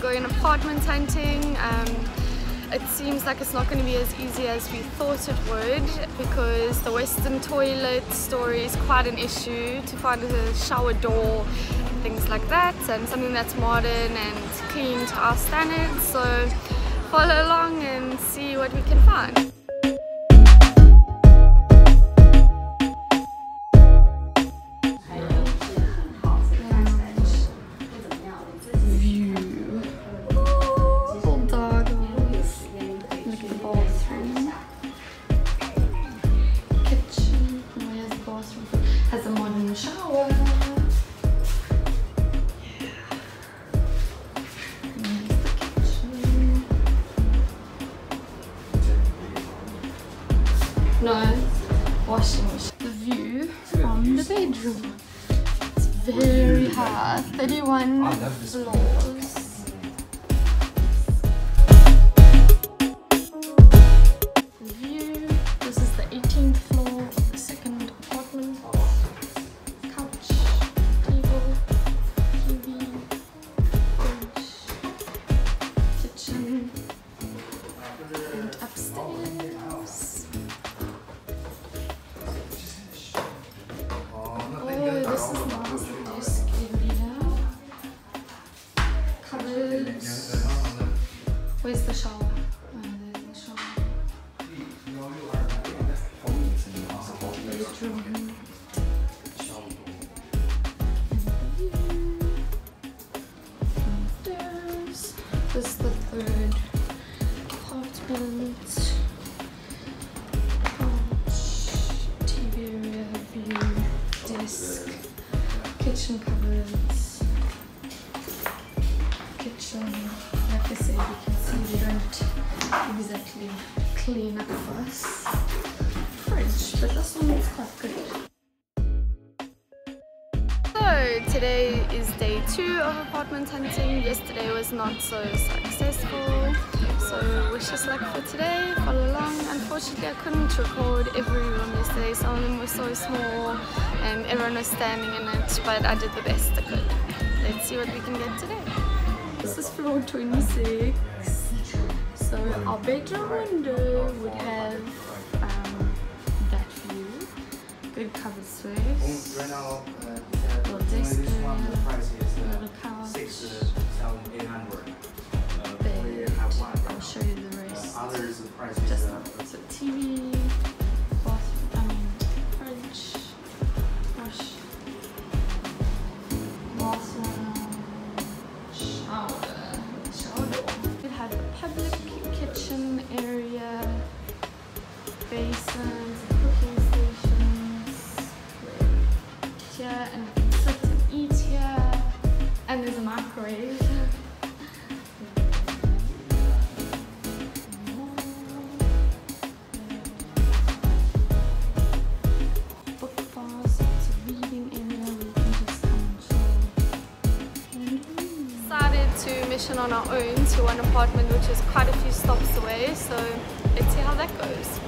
Going apartment hunting. It seems like it's not going to be as easy as we thought it would, because the Western toilet story is quite an issue to find a shower door and things like that, and something that's modern and clean to our standards. So follow along and see what we can find. Has a modern shower. Here's the kitchen. No, washing machine. The view from the bedroom. It's very high, 31 floors. The view. This is the 18th floor of the second apartment. Where's the shower? Oh, there's the shower. Bedroom. Downstairs. This is the third apartment. Couch, TV area, view, desk, kitchen cupboards, kitchen. Like I said, you can see we don't exactly clean up first. Fridge, but this one looks quite good. So today is day 2 of apartment hunting. Yesterday was not so successful, so wish us luck for today. Follow along. Unfortunately, I couldn't record every room yesterday. Some of them were so small and everyone was standing in it, but I did the best I could. Let's see what we can get today. This is floor 26, so our bedroom window would have that view, good covered space, little desk area, little couch, bed. I'll show you the rest just now. So TV, fridge, wash, bathroom, shower door. It had the public kitchen area, basins, cooking stations, here, and you can sit and eat here, and there's a microwave. Book bar, so it's a reading area where you can just come and chill. Decided to mission on our own to one apartment which is quite a few stops away, so let's see how that goes.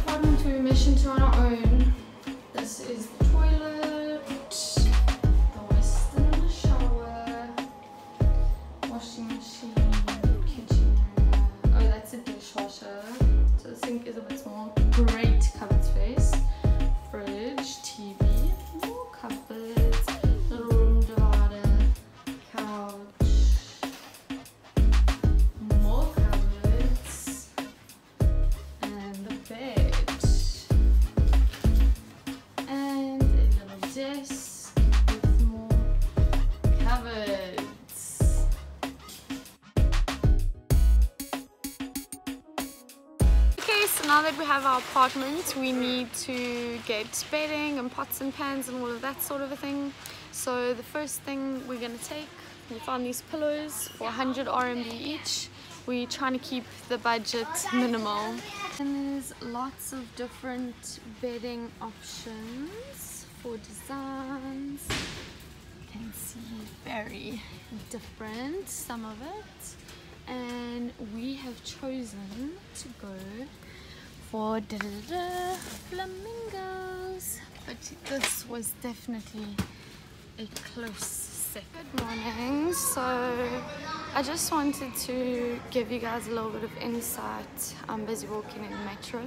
Apartment to mission to on our own. This is the toilet, the Western shower, washing machine, kitchen area. Oh, that's a dishwasher, so the sink is a bit small. Great cupboard space, fridge, TV, more cupboards, little room divider, couch, more cupboards, and the bed, and a little desk with more cupboards. Okay, so now that we have our apartment, we need to get bedding and pots and pans and all of that sort of a thing. So the first thing we're going to take we found these pillows for 100 RMB each. We're trying to keep the budget minimal. And there's lots of different bedding options for designs. You can see very different, some of it. And we have chosen to go for flamingos. But this was definitely a close second. Good morning. So I just wanted to give you guys a little bit of insight. I'm busy walking in the metro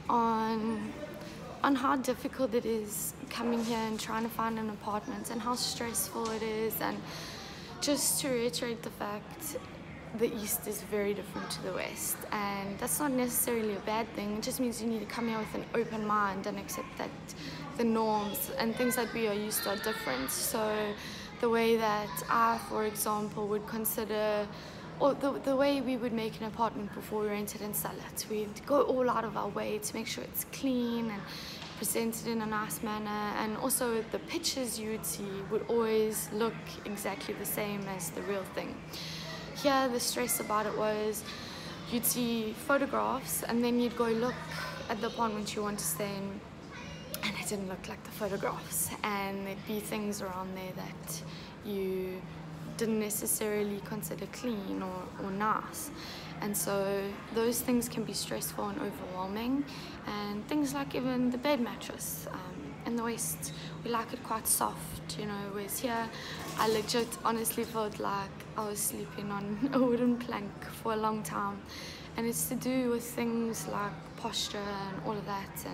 on how difficult it is coming here and trying to find an apartment, and how stressful it is, and just to reiterate the fact, the East is very different to the West, and that's not necessarily a bad thing. It just means you need to come here with an open mind and accept that the norms and things that we are used to are different. So the way that I, for example, would consider, or the way we would make an apartment before we rented and sell it, we'd go all out of our way to make sure it's clean and presented in a nice manner, and also the pictures you would see would always look exactly the same as the real thing. Here, the stress about it was you'd see photographs and then you'd go look at the apartment you want to stay in, and it didn't look like the photographs, and there'd be things around there that you didn't necessarily consider clean or nice. And so those things can be stressful and overwhelming, and things like even the bed mattress. In the West, we like it quite soft, you know, whereas here I legit honestly felt like I was sleeping on a wooden plank for a long time. And it's to do with things like posture and all of that.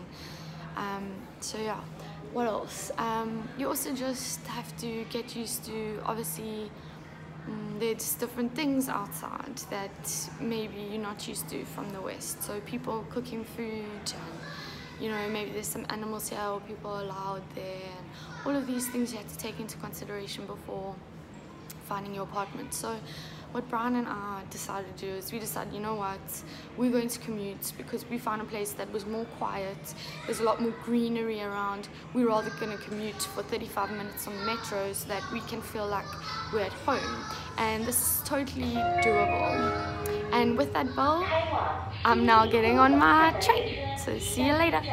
And so yeah, what else? You also just have to get used to, obviously, there's different things outside that maybe you're not used to from the West. So people cooking food, and you know, maybe there's some animals here or people are allowed there, and all of these things you have to take into consideration before finding your apartment. So what Brian and I decided to do is we decided, you know what, we're going to commute because we found a place that was more quiet, there's a lot more greenery around. We're rather going to commute for 35 minutes on the metro so that we can feel like we're at home, and this is totally doable. And with that bell, I'm now getting on my train, so see you later.